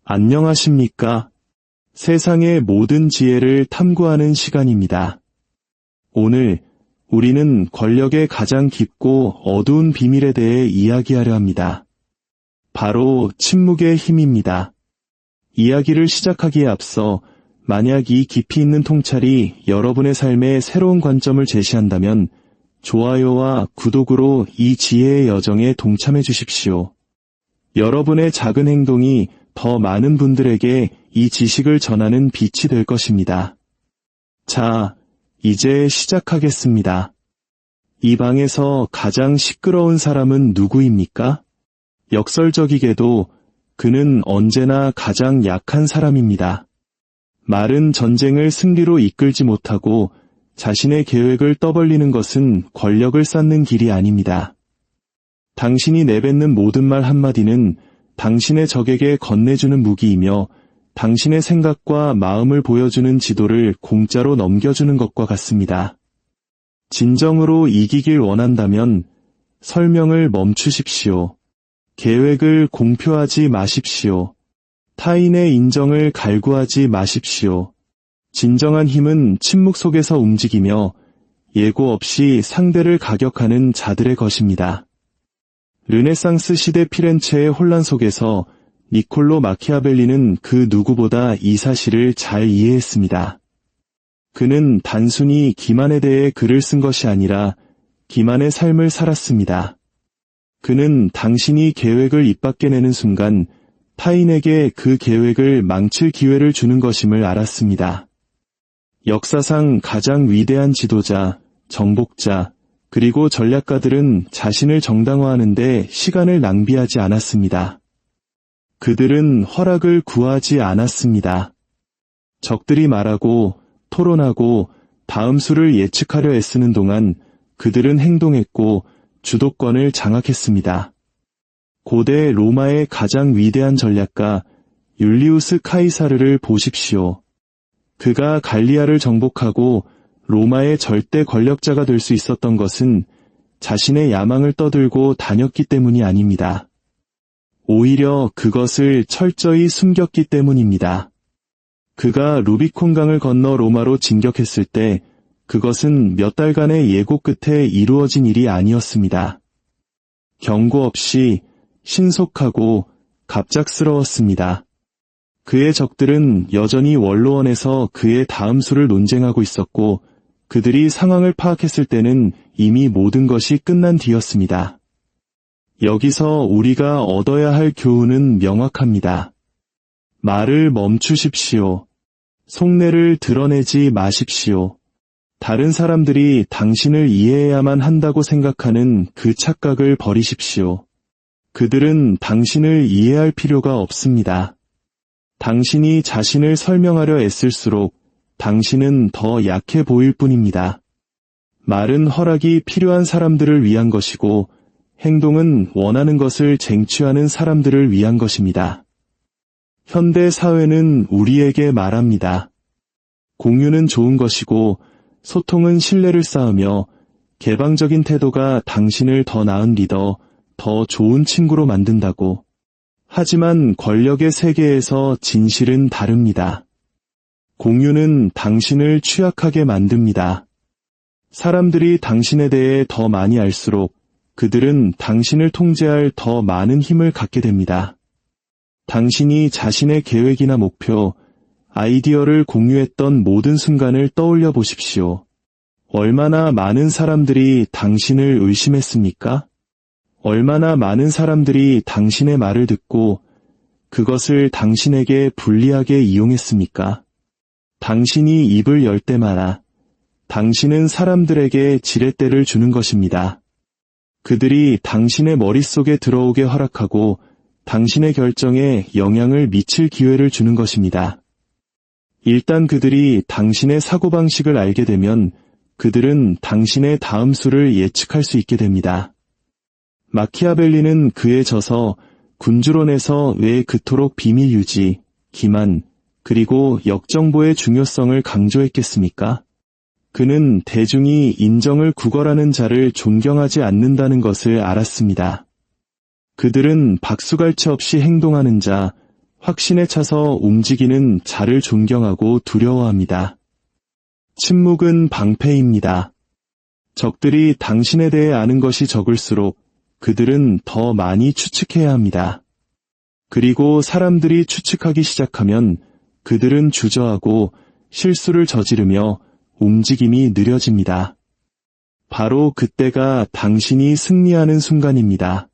안녕하십니까? 세상의 모든 지혜를 탐구하는 시간입니다. 오늘 우리는 권력의 가장 깊고 어두운 비밀에 대해 이야기하려 합니다. 바로 침묵의 힘입니다. 이야기를 시작하기에 앞서 만약 이 깊이 있는 통찰이 여러분의 삶에 새로운 관점을 제시한다면 좋아요와 구독으로 이 지혜의 여정에 동참해 주십시오. 여러분의 작은 행동이 더 많은 분들에게 이 지식을 전하는 빛이 될 것입니다. 자, 이제 시작하겠습니다. 이 방에서 가장 시끄러운 사람은 누구입니까? 역설적이게도 그는 언제나 가장 약한 사람입니다. 말은 전쟁을 승리로 이끌지 못하고 자신의 계획을 떠벌리는 것은 권력을 쌓는 길이 아닙니다. 당신이 내뱉는 모든 말 한마디는 당신의 적에게 건네주는 무기이며 당신의 생각과 마음을 보여주는 지도를 공짜로 넘겨주는 것과 같습니다. 진정으로 이기길 원한다면 설명을 멈추십시오. 계획을 공표하지 마십시오. 타인의 인정을 갈구하지 마십시오. 진정한 힘은 침묵 속에서 움직이며 예고 없이 상대를 가격하는 자들의 것입니다. 르네상스 시대 피렌체의 혼란 속에서 니콜로 마키아벨리는 그 누구보다 이 사실을 잘 이해했습니다. 그는 단순히 기만에 대해 글을 쓴 것이 아니라 기만의 삶을 살았습니다. 그는 당신이 계획을 입 밖에 내는 순간 타인에게 그 계획을 망칠 기회를 주는 것임을 알았습니다. 역사상 가장 위대한 지도자, 정복자, 그리고 전략가들은 자신을 정당화하는데 시간을 낭비하지 않았습니다. 그들은 허락을 구하지 않았습니다. 적들이 말하고 토론하고 다음 수를 예측하려 애쓰는 동안 그들은 행동했고 주도권을 장악했습니다. 고대 로마의 가장 위대한 전략가 율리우스 카이사르를 보십시오. 그가 갈리아를 정복하고 로마의 절대 권력자가 될 수 있었던 것은 자신의 야망을 떠들고 다녔기 때문이 아닙니다. 오히려 그것을 철저히 숨겼기 때문입니다. 그가 루비콘강을 건너 로마로 진격했을 때 그것은 몇 달간의 예고 끝에 이루어진 일이 아니었습니다. 경고 없이 신속하고 갑작스러웠습니다. 그의 적들은 여전히 원로원에서 그의 다음 수를 논쟁하고 있었고 그들이 상황을 파악했을 때는 이미 모든 것이 끝난 뒤였습니다. 여기서 우리가 얻어야 할 교훈은 명확합니다. 말을 멈추십시오. 속내를 드러내지 마십시오. 다른 사람들이 당신을 이해해야만 한다고 생각하는 그 착각을 버리십시오. 그들은 당신을 이해할 필요가 없습니다. 당신이 자신을 설명하려 애쓸수록 당신은 더 약해 보일 뿐입니다. 말은 허락이 필요한 사람들을 위한 것이고 행동은 원하는 것을 쟁취하는 사람들을 위한 것입니다. 현대 사회는 우리에게 말합니다. 공유는 좋은 것이고 소통은 신뢰를 쌓으며 개방적인 태도가 당신을 더 나은 리더, 더 좋은 친구로 만든다고. 하지만 권력의 세계에서 진실은 다릅니다. 공유는 당신을 취약하게 만듭니다. 사람들이 당신에 대해 더 많이 알수록 그들은 당신을 통제할 더 많은 힘을 갖게 됩니다. 당신이 자신의 계획이나 목표, 아이디어를 공유했던 모든 순간을 떠올려 보십시오. 얼마나 많은 사람들이 당신을 의심했습니까? 얼마나 많은 사람들이 당신의 말을 듣고 그것을 당신에게 불리하게 이용했습니까? 당신이 입을 열 때마다 당신은 사람들에게 지렛대를 주는 것입니다. 그들이 당신의 머릿속에 들어오게 허락하고 당신의 결정에 영향을 미칠 기회를 주는 것입니다. 일단 그들이 당신의 사고방식을 알게 되면 그들은 당신의 다음 수를 예측할 수 있게 됩니다. 마키아벨리는 그에 져서 군주론에서 왜 그토록 비밀 유지, 기만, 그리고 역정보의 중요성을 강조했겠습니까? 그는 대중이 인정을 구걸하는 자를 존경하지 않는다는 것을 알았습니다. 그들은 박수갈채 없이 행동하는 자, 확신에 차서 움직이는 자를 존경하고 두려워합니다. 침묵은 방패입니다. 적들이 당신에 대해 아는 것이 적을수록 그들은 더 많이 추측해야 합니다. 그리고 사람들이 추측하기 시작하면 그들은 주저하고 실수를 저지르며 움직임이 느려집니다. 바로 그때가 당신이 승리하는 순간입니다.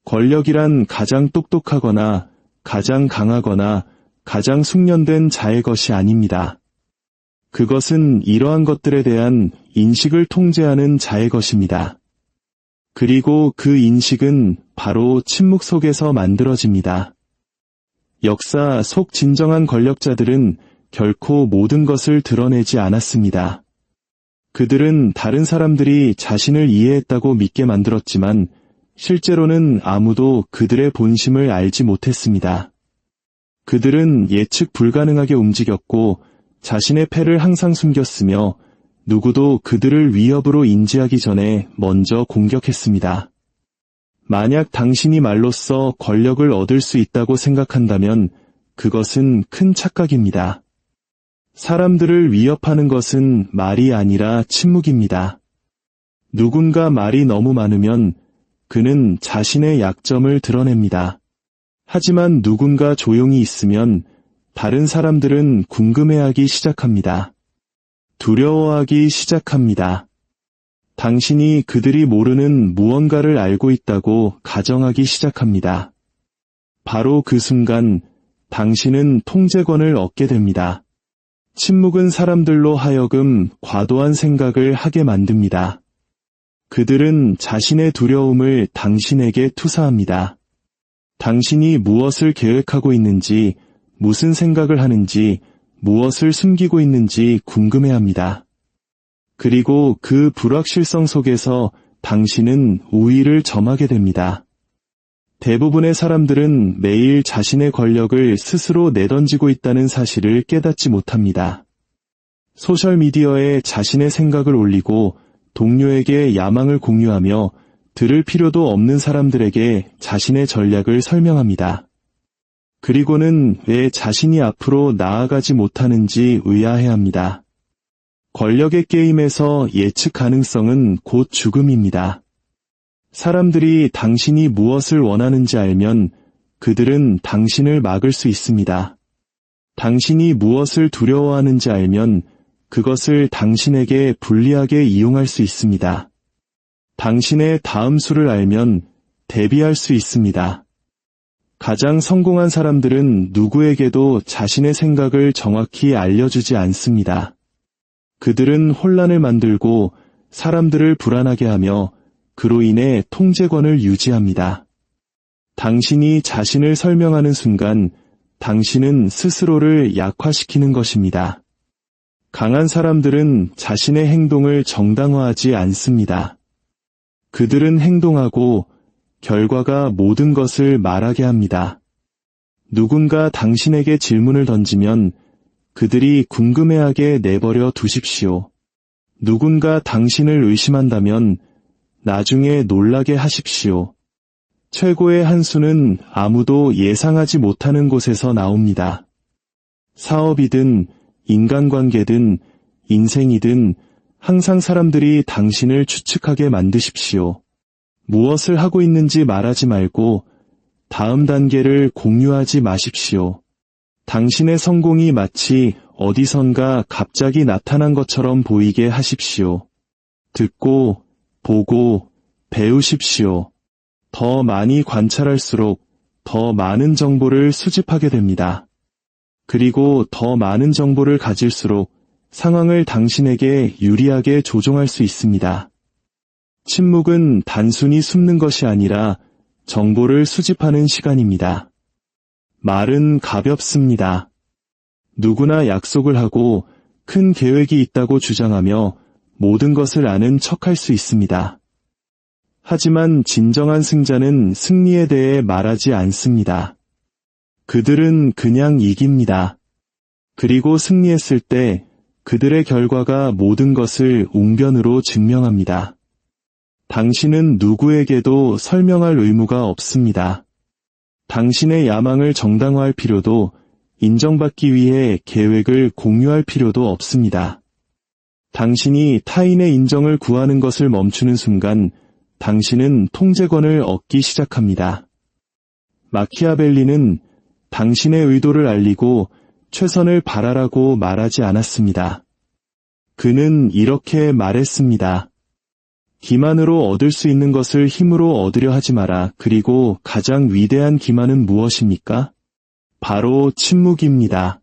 권력이란 가장 똑똑하거나 가장 강하거나 가장 숙련된 자의 것이 아닙니다. 그것은 이러한 것들에 대한 인식을 통제하는 자의 것입니다. 그리고 그 인식은 바로 침묵 속에서 만들어집니다. 역사 속 진정한 권력자들은 결코 모든 것을 드러내지 않았습니다. 그들은 다른 사람들이 자신을 이해했다고 믿게 만들었지만 실제로는 아무도 그들의 본심을 알지 못했습니다. 그들은 예측 불가능하게 움직였고 자신의 패를 항상 숨겼으며 누구도 그들을 위협으로 인지하기 전에 먼저 공격했습니다. 만약 당신이 말로써 권력을 얻을 수 있다고 생각한다면 그것은 큰 착각입니다. 사람들을 위협하는 것은 말이 아니라 침묵입니다. 누군가 말이 너무 많으면 그는 자신의 약점을 드러냅니다. 하지만 누군가 조용히 있으면 다른 사람들은 궁금해하기 시작합니다. 두려워하기 시작합니다. 당신이 그들이 모르는 무언가를 알고 있다고 가정하기 시작합니다. 바로 그 순간 당신은 통제권을 얻게 됩니다. 침묵은 사람들로 하여금 과도한 생각을 하게 만듭니다. 그들은 자신의 두려움을 당신에게 투사합니다. 당신이 무엇을 계획하고 있는지, 무슨 생각을 하는지, 무엇을 숨기고 있는지 궁금해합니다. 그리고 그 불확실성 속에서 당신은 우위를 점하게 됩니다. 대부분의 사람들은 매일 자신의 권력을 스스로 내던지고 있다는 사실을 깨닫지 못합니다. 소셜미디어에 자신의 생각을 올리고 동료에게 야망을 공유하며 들을 필요도 없는 사람들에게 자신의 전략을 설명합니다. 그리고는 왜 자신이 앞으로 나아가지 못하는지 의아해합니다. 권력의 게임에서 예측 가능성은 곧 죽음입니다. 사람들이 당신이 무엇을 원하는지 알면 그들은 당신을 막을 수 있습니다. 당신이 무엇을 두려워하는지 알면 그것을 당신에게 불리하게 이용할 수 있습니다. 당신의 다음 수를 알면 대비할 수 있습니다. 가장 성공한 사람들은 누구에게도 자신의 생각을 정확히 알려주지 않습니다. 그들은 혼란을 만들고 사람들을 불안하게 하며 그로 인해 통제권을 유지합니다. 당신이 자신을 설명하는 순간 당신은 스스로를 약화시키는 것입니다. 강한 사람들은 자신의 행동을 정당화하지 않습니다. 그들은 행동하고 결과가 모든 것을 말하게 합니다. 누군가 당신에게 질문을 던지면 그들이 궁금해하게 내버려 두십시오. 누군가 당신을 의심한다면 나중에 놀라게 하십시오. 최고의 한 수는 아무도 예상하지 못하는 곳에서 나옵니다. 사업이든 인간관계든 인생이든 항상 사람들이 당신을 추측하게 만드십시오. 무엇을 하고 있는지 말하지 말고 다음 단계를 공유하지 마십시오. 당신의 성공이 마치 어디선가 갑자기 나타난 것처럼 보이게 하십시오. 듣고, 보고, 배우십시오. 더 많이 관찰할수록 더 많은 정보를 수집하게 됩니다. 그리고 더 많은 정보를 가질수록 상황을 당신에게 유리하게 조종할 수 있습니다. 침묵은 단순히 숨는 것이 아니라 정보를 수집하는 시간입니다. 말은 가볍습니다. 누구나 약속을 하고 큰 계획이 있다고 주장하며 모든 것을 아는 척할 수 있습니다. 하지만 진정한 승자는 승리에 대해 말하지 않습니다. 그들은 그냥 이깁니다. 그리고 승리했을 때 그들의 결과가 모든 것을 웅변으로 증명합니다. 당신은 누구에게도 설명할 의무가 없습니다. 당신의 야망을 정당화할 필요도 인정받기 위해 계획을 공유할 필요도 없습니다. 당신이 타인의 인정을 구하는 것을 멈추는 순간 당신은 통제권을 얻기 시작합니다. 마키아벨리는 당신의 의도를 알리고 최선을 바라라고 말하지 않았습니다. 그는 이렇게 말했습니다. 기만으로 얻을 수 있는 것을 힘으로 얻으려 하지 마라. 그리고 가장 위대한 기만은 무엇입니까? 바로 침묵입니다.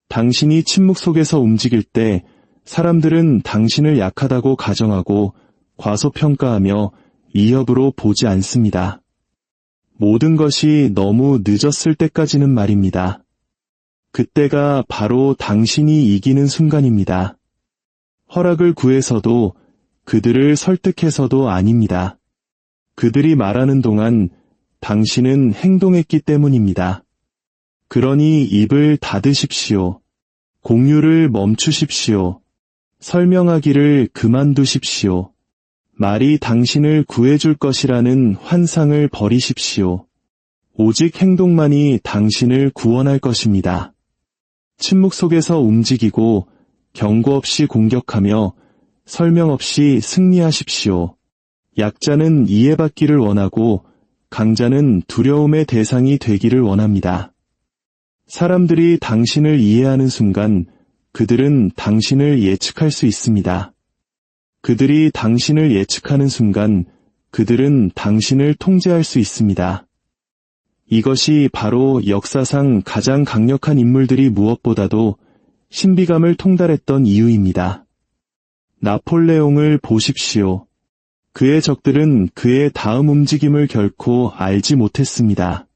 당신이 침묵 속에서 움직일 때 사람들은 당신을 약하다고 가정하고 과소평가하며 위협으로 보지 않습니다. 모든 것이 너무 늦었을 때까지는 말입니다. 그때가 바로 당신이 이기는 순간입니다. 허락을 구해서도 그들을 설득해서도 아닙니다. 그들이 말하는 동안 당신은 행동했기 때문입니다. 그러니 입을 닫으십시오. 공유를 멈추십시오. 설명하기를 그만두십시오. 말이 당신을 구해줄 것이라는 환상을 버리십시오. 오직 행동만이 당신을 구원할 것입니다. 침묵 속에서 움직이고 경고 없이 공격하며 설명 없이 승리하십시오. 약자는 이해받기를 원하고 강자는 두려움의 대상이 되기를 원합니다. 사람들이 당신을 이해하는 순간 그들은 당신을 예측할 수 있습니다. 그들이 당신을 예측하는 순간 그들은 당신을 통제할 수 있습니다. 이것이 바로 역사상 가장 강력한 인물들이 무엇보다도 신비감을 통달했던 이유입니다. 나폴레옹을 보십시오. 그의 적들은 그의 다음 움직임을 결코 알지 못했습니다.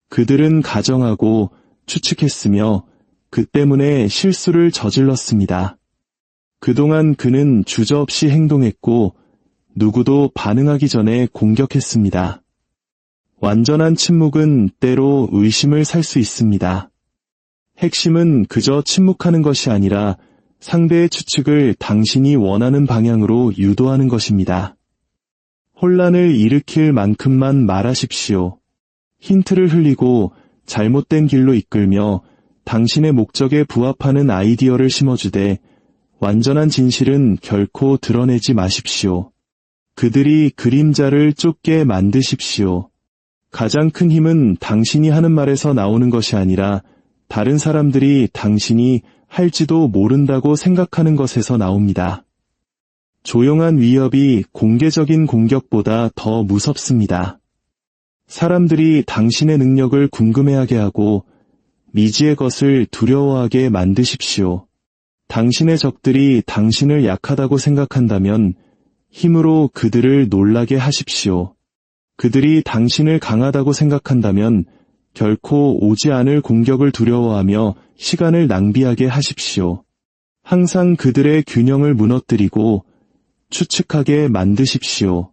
그들은 가정하고 추측했으며 그 때문에 실수를 저질렀습니다. 그동안 그는 주저없이 행동했고 누구도 반응하기 전에 공격했습니다. 완전한 침묵은 때로 의심을 살 수 있습니다. 핵심은 그저 침묵하는 것이 아니라 상대의 추측을 당신이 원하는 방향으로 유도하는 것입니다. 혼란을 일으킬 만큼만 말하십시오. 힌트를 흘리고 잘못된 길로 이끌며 당신의 목적에 부합하는 아이디어를 심어주되 완전한 진실은 결코 드러내지 마십시오. 그들이 그림자를 쫓게 만드십시오. 가장 큰 힘은 당신이 하는 말에서 나오는 것이 아니라 다른 사람들이 당신이 할지도 모른다고 생각하는 것에서 나옵니다. 조용한 위협이 공개적인 공격보다 더 무섭습니다. 사람들이 당신의 능력을 궁금해하게 하고 미지의 것을 두려워하게 만드십시오. 당신의 적들이 당신을 약하다고 생각한다면 힘으로 그들을 놀라게 하십시오. 그들이 당신을 강하다고 생각한다면 결코 오지 않을 공격을 두려워하며 시간을 낭비하게 하십시오. 항상 그들의 균형을 무너뜨리고 추측하게 만드십시오.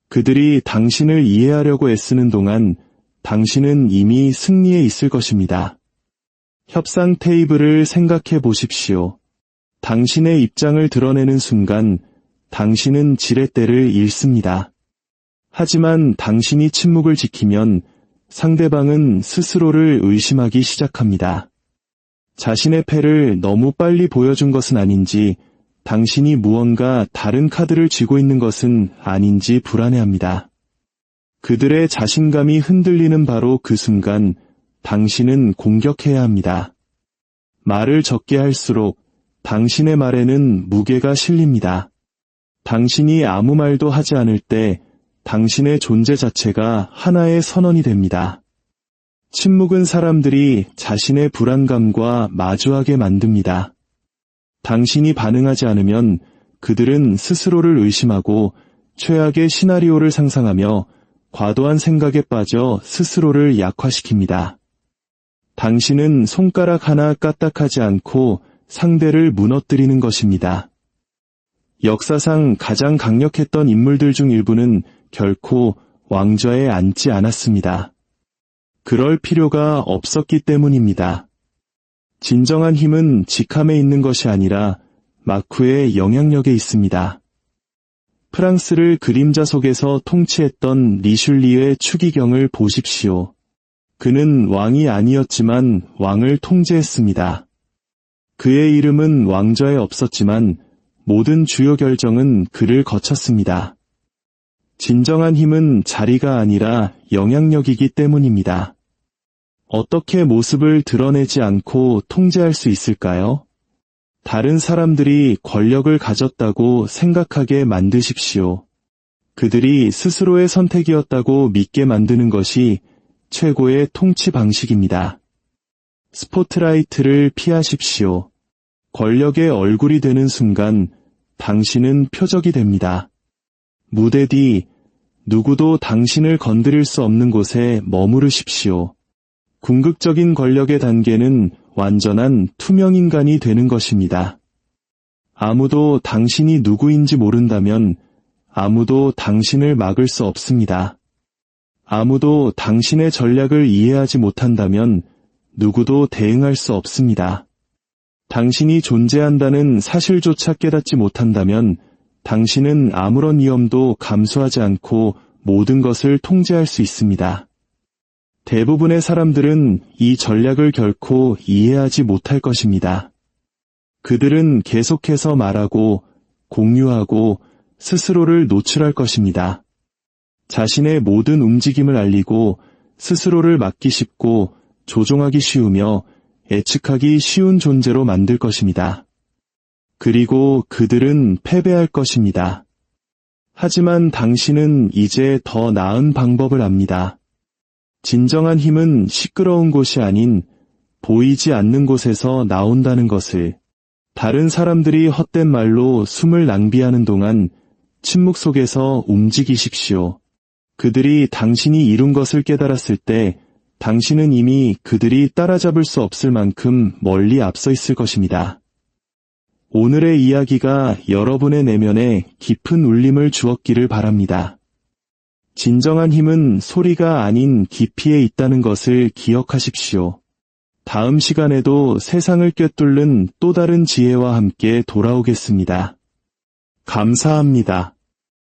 그들이 당신을 이해하려고 애쓰는 동안 당신은 이미 승리에 있을 것입니다. 협상 테이블을 생각해 보십시오. 당신의 입장을 드러내는 순간 당신은 지렛대를 잃습니다. 하지만 당신이 침묵을 지키면 상대방은 스스로를 의심하기 시작합니다. 자신의 패를 너무 빨리 보여준 것은 아닌지, 당신이 무언가 다른 카드를 쥐고 있는 것은 아닌지 불안해합니다. 그들의 자신감이 흔들리는 바로 그 순간 당신은 공격해야 합니다. 말을 적게 할수록 당신의 말에는 무게가 실립니다. 당신이 아무 말도 하지 않을 때 당신의 존재 자체가 하나의 선언이 됩니다. 침묵은 사람들이 자신의 불안감과 마주하게 만듭니다. 당신이 반응하지 않으면 그들은 스스로를 의심하고 최악의 시나리오를 상상하며 과도한 생각에 빠져 스스로를 약화시킵니다. 당신은 손가락 하나 까딱하지 않고 상대를 무너뜨리는 것입니다. 역사상 가장 강력했던 인물들 중 일부는 결코 왕좌에 앉지 않았습니다. 그럴 필요가 없었기 때문입니다. 진정한 힘은 직함에 있는 것이 아니라 마쿠의 영향력에 있습니다. 프랑스를 그림자 속에서 통치했던 리슐리의 추기경을 보십시오. 그는 왕이 아니었지만 왕을 통제했습니다. 그의 이름은 왕좌에 없었지만 모든 주요 결정은 그를 거쳤습니다. 진정한 힘은 자리가 아니라 영향력이기 때문입니다. 어떻게 모습을 드러내지 않고 통제할 수 있을까요? 다른 사람들이 권력을 가졌다고 생각하게 만드십시오. 그들이 스스로의 선택이었다고 믿게 만드는 것이 최고의 통치 방식입니다. 스포트라이트를 피하십시오. 권력의 얼굴이 되는 순간 당신은 표적이 됩니다. 무대 뒤 누구도 당신을 건드릴 수 없는 곳에 머무르십시오. 궁극적인 권력의 단계는 완전한 투명인간이 되는 것입니다. 아무도 당신이 누구인지 모른다면 아무도 당신을 막을 수 없습니다. 아무도 당신의 전략을 이해하지 못한다면 누구도 대응할 수 없습니다. 당신이 존재한다는 사실조차 깨닫지 못한다면 당신은 아무런 위험도 감수하지 않고 모든 것을 통제할 수 있습니다. 대부분의 사람들은 이 전략을 결코 이해하지 못할 것입니다. 그들은 계속해서 말하고 공유하고 스스로를 노출할 것입니다. 자신의 모든 움직임을 알리고 스스로를 맡기 쉽고 조종하기 쉬우며 예측하기 쉬운 존재로 만들 것입니다. 그리고 그들은 패배할 것입니다. 하지만 당신은 이제 더 나은 방법을 압니다. 진정한 힘은 시끄러운 곳이 아닌 보이지 않는 곳에서 나온다는 것을, 다른 사람들이 헛된 말로 숨을 낭비하는 동안 침묵 속에서 움직이십시오. 그들이 당신이 이룬 것을 깨달았을 때 당신은 이미 그들이 따라잡을 수 없을 만큼 멀리 앞서 있을 것입니다. 오늘의 이야기가 여러분의 내면에 깊은 울림을 주었기를 바랍니다. 진정한 힘은 소리가 아닌 깊이에 있다는 것을 기억하십시오. 다음 시간에도 세상을 꿰뚫는 또 다른 지혜와 함께 돌아오겠습니다. 감사합니다.